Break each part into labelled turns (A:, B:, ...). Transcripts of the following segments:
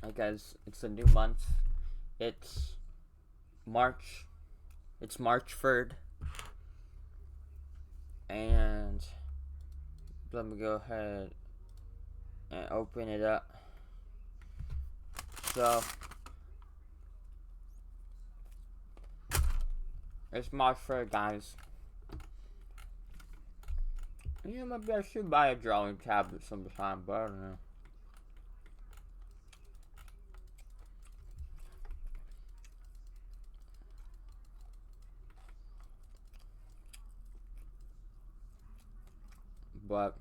A: Hi guys, it's a new month. It's March. It's March 3rd. And let me go ahead and open it up. So, it's March 3rd, guys. Yeah, maybe I should buy a drawing tablet sometime, but I don't know. But,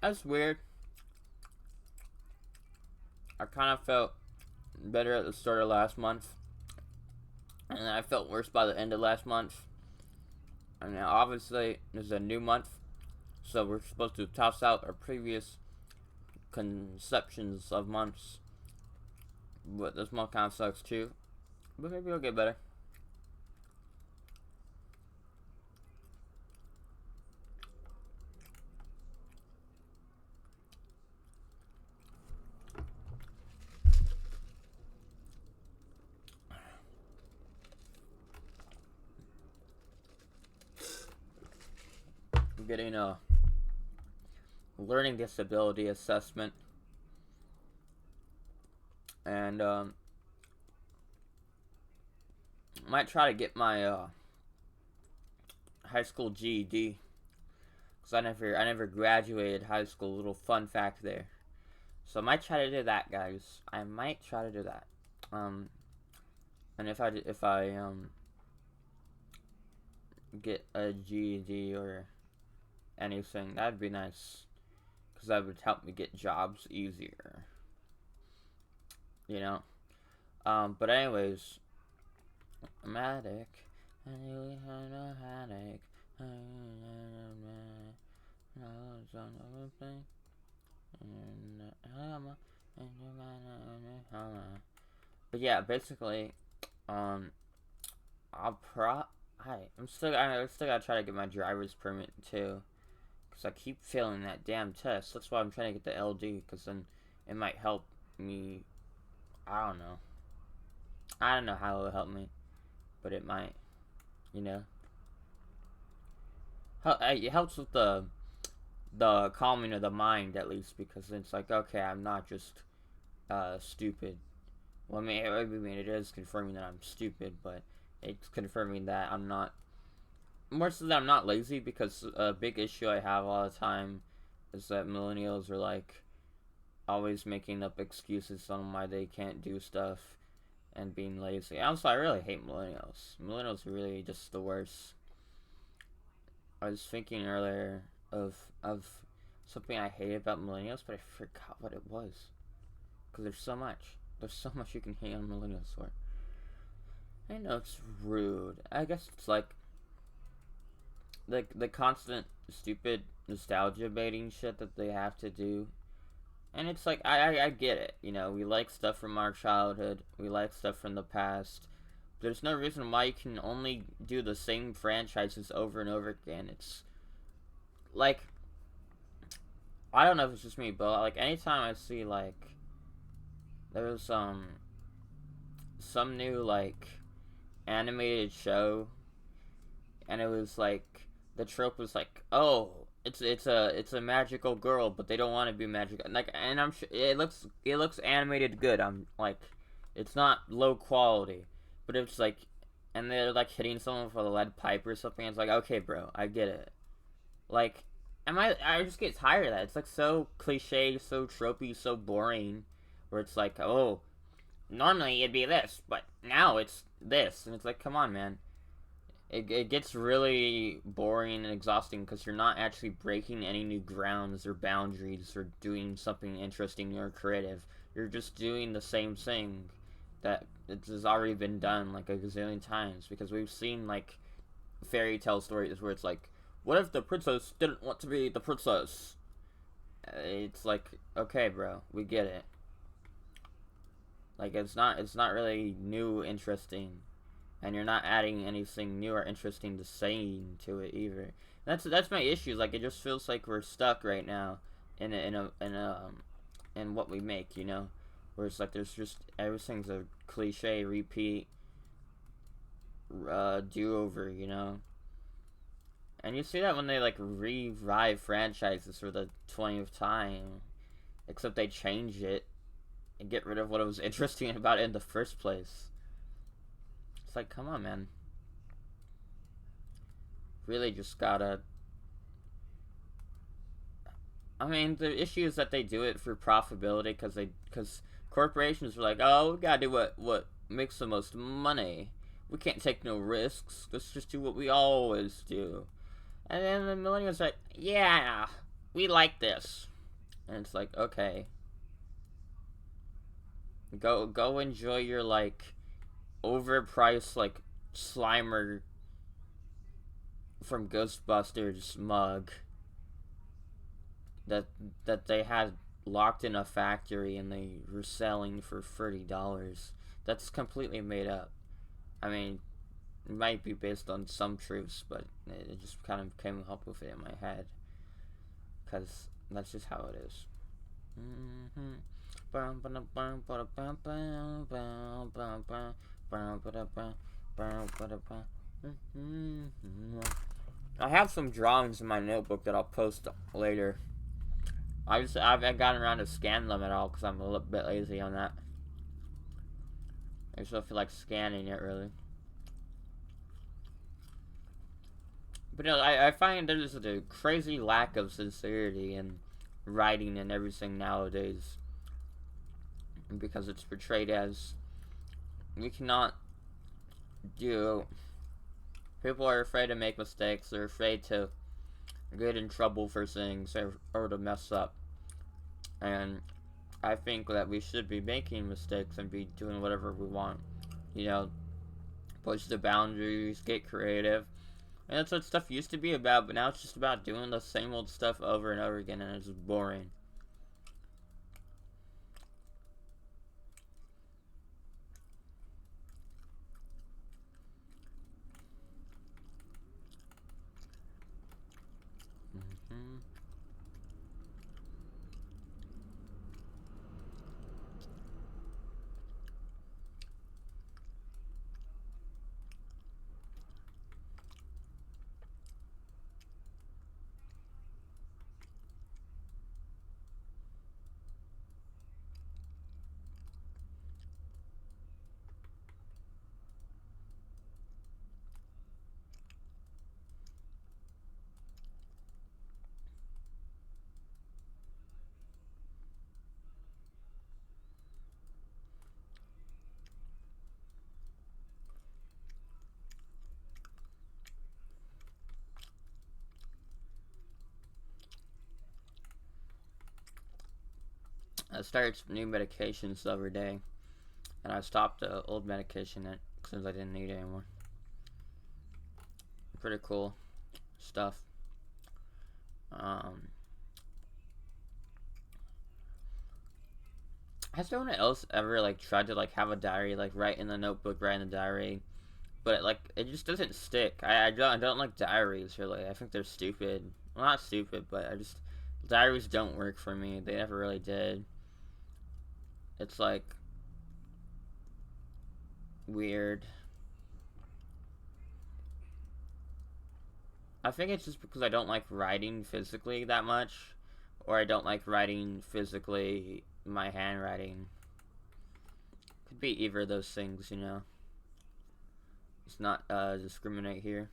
A: that's weird. I kind of felt better at the start of last month. And then I felt worse by the end of last month. And now, obviously, this is a new month. So we're supposed to toss out our previous conceptions of months. But this month kind of sucks too. But maybe it'll get better. I'm getting a learning disability assessment. And might try to get my high school GED. Because I never graduated high school. Little fun fact there. So I might try to do that, guys. I might try to do that. And if I get a GED or anything, that'd be nice. Because that would help me get jobs easier. You know? But anyways, I'm addict. I really had a headache. But yeah, basically, I'm still gotta try to get my driver's permit too, cause I keep failing that damn test. That's why I'm trying to get the LD, cause then it might help me. I don't know. I don't know how it will help me, but it might. You know, it helps with the calming of the mind at least, because it's like, okay, I'm not just stupid. Well, I mean, it is confirming that I'm stupid, but it's confirming that I'm not. More so that I'm not lazy, because a big issue I have all the time is that millennials are like always making up excuses on why they can't do stuff and being lazy. Also, I really hate millennials. Millennials are really just the worst. I was thinking earlier of something I hate about millennials, but I forgot what it was. Because there's so much. There's so much you can hate on millennials for. I know it's rude. I guess it's like the constant stupid nostalgia baiting shit that they have to do. And it's like, I get it. You know, we like stuff from our childhood. We like stuff from the past. There's no reason why you can only do the same franchises over and over again. It's like, I don't know if it's just me, but like anytime I see like there's some new like animated show, and it was like the trope was like, oh, it's a magical girl, but they don't want to be magical. Like, and I'm sure it looks animated good. I'm like, it's not low quality, but it's like, and they're like hitting someone with a lead pipe or something. It's like, okay, bro, I get it. Like, I just get tired of that. It's like so cliche, so tropey, so boring. Where it's like, oh, normally it'd be this, but now it's this, and it's like, come on, man. It gets really boring and exhausting, because you're not actually breaking any new grounds or boundaries or doing something interesting or creative. You're just doing the same thing that it has already been done like a gazillion times, because we've seen like fairy tale stories where it's like, what if the princess didn't want to be the princess? It's like, okay, bro, we get it. Like, it's not really new, interesting, and you're not adding anything new or interesting to saying to it either. That's my issue. Like, it just feels like we're stuck right now in a in what we make, you know? Where it's like there's just everything's a cliche, repeat, do over, you know? And you see that when they like revive franchises for the 20th time, except they change it and get rid of what was interesting about it in the first place. It's like, come on, man. Really just gotta. I mean, the issue is that they do it for profitability because corporations are like, oh, we gotta do what makes the most money. We can't take no risks. Let's just do what we always do. And then the millennials are like, yeah, we like this. And it's like, okay. Go enjoy your, like, overpriced, like, Slimer from Ghostbusters mug that they had locked in a factory and they were selling for $30. That's completely made up. I mean, it might be based on some truths, but it just kind of came up with it in my head. Because that's just how it is. I have some drawings in my notebook that I'll post later. I've gotten around to scan them at all because I'm a little bit lazy on that. I just don't feel like scanning it really. But you know, I find there's a crazy lack of sincerity in writing and everything nowadays, because it's portrayed as you cannot do. People are afraid to make mistakes. They're afraid to get in trouble for things or to mess up. And I think that we should be making mistakes and be doing whatever we want. You know, push the boundaries, get creative. And that's what stuff used to be about, but now it's just about doing the same old stuff over and over again, and it's just boring. I started some new medications the other day, and I stopped the old medication since I didn't need it anymore. Pretty cool stuff. Has no one else ever like tried to like have a diary, like write in the notebook, write in the diary, but like it just doesn't stick. I don't like diaries really. I think they're stupid. Well, not stupid, but diaries don't work for me. They never really did. It's like weird. I think it's just because I don't like writing physically that much, or I don't like writing physically my handwriting. Could be either of those things, you know. Let's not discriminate here.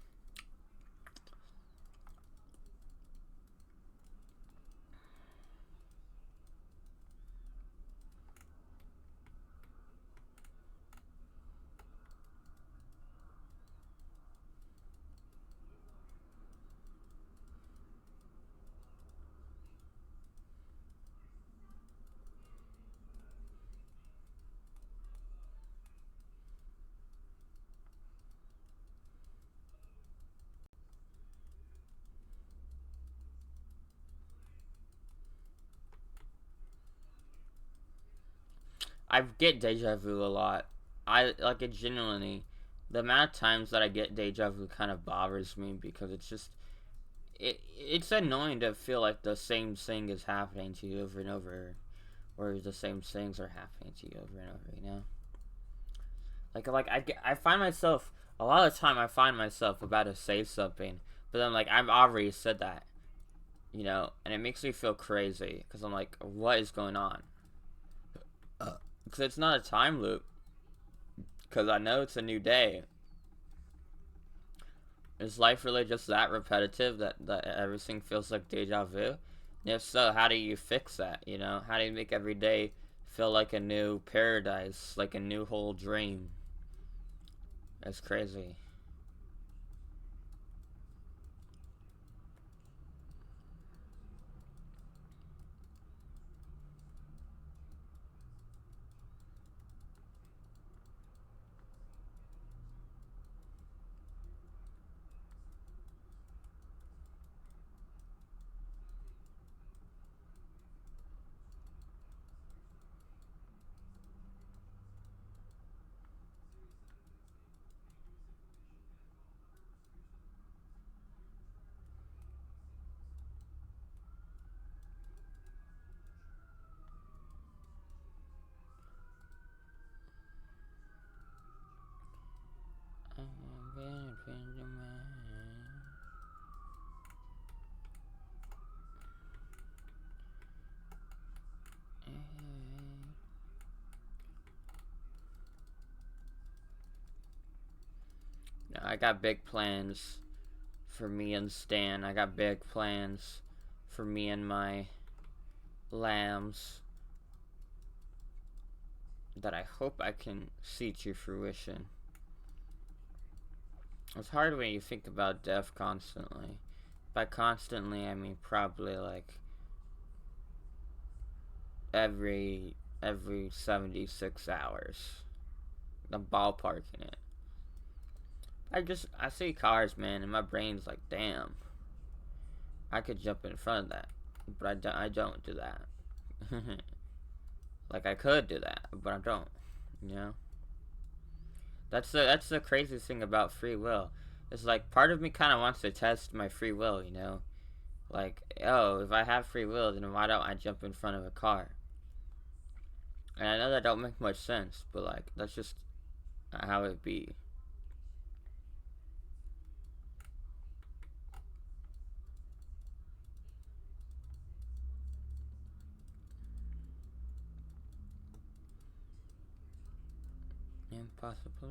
A: I get deja vu a lot. I like it genuinely. The amount of times that I get deja vu kind of bothers me because it's just it's annoying to feel like the same thing is happening to you over and over. where the same things are happening to you over and over, you know? I find myself, a lot of the time I find myself about to say something, but then, like, I've already said that, you know? And it makes me feel crazy, because I'm like, what is going on? Because it's not a time loop, because I know it's a new day. Is life really just that repetitive that everything feels like deja vu? And if so, how do you fix that? You know, how do you make every day feel like a new paradise, like a new whole dream? That's crazy. I got big plans for me and Stan. I got big plans for me and my lambs that I hope I can see to fruition. It's hard when you think about death constantly. By constantly, I mean probably like every 76 hours. I'm ballparking it. I see cars, man, and my brain's like, damn, I could jump in front of that, but I don't do that. Like I could do that, but I don't. You know, that's the crazy thing about free will. It's like part of me kind of wants to test my free will. You know, like, oh, if I have free will, then why don't I jump in front of a car? And I know that don't make much sense, but like that's just how it be. Impossible.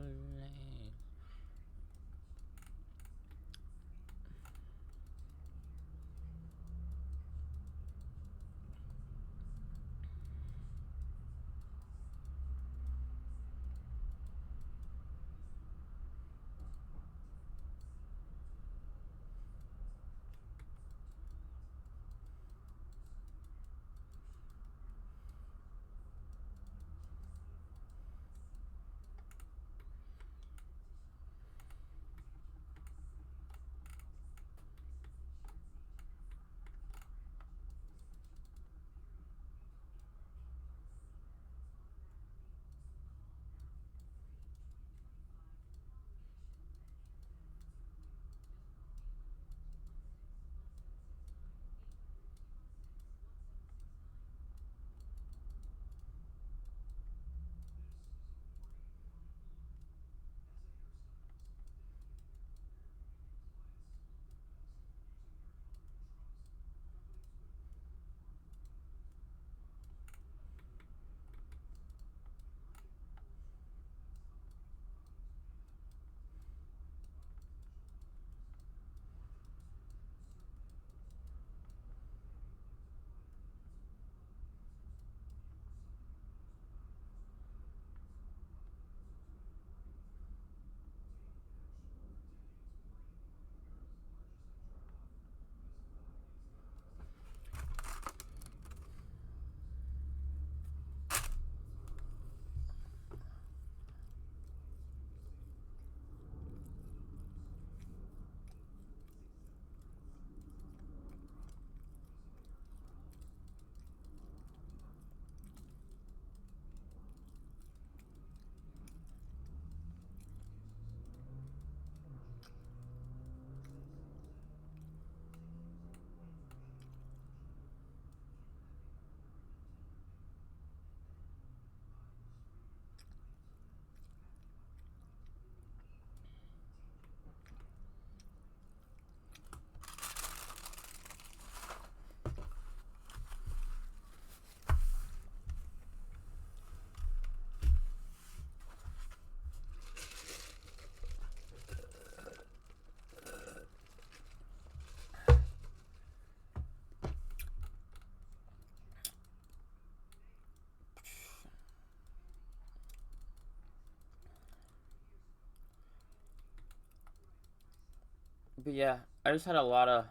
A: But yeah, I just had a lot of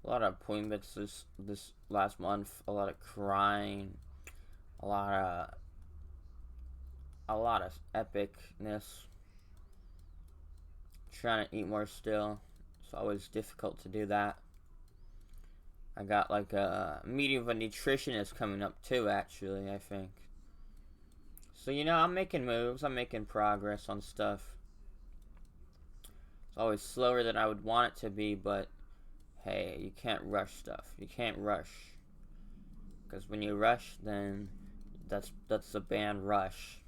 A: appointments this last month. A lot of crying. A lot of epicness. Trying to eat more still. It's always difficult to do that. I got like a meeting with a nutritionist coming up too. Actually, I think. So I'm making moves. I'm making progress on stuff. It's always slower than I would want it to be, but hey, you can't rush stuff. You can't rush. Because when you rush, then that's the band Rush.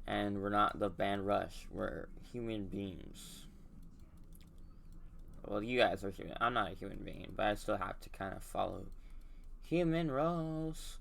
A: And we're not the band Rush. We're human beings. Well, you guys are human. I'm not a human being, but I still have to kind of follow human rules.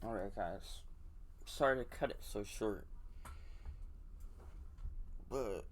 A: Alright, guys. Sorry to cut it so short. But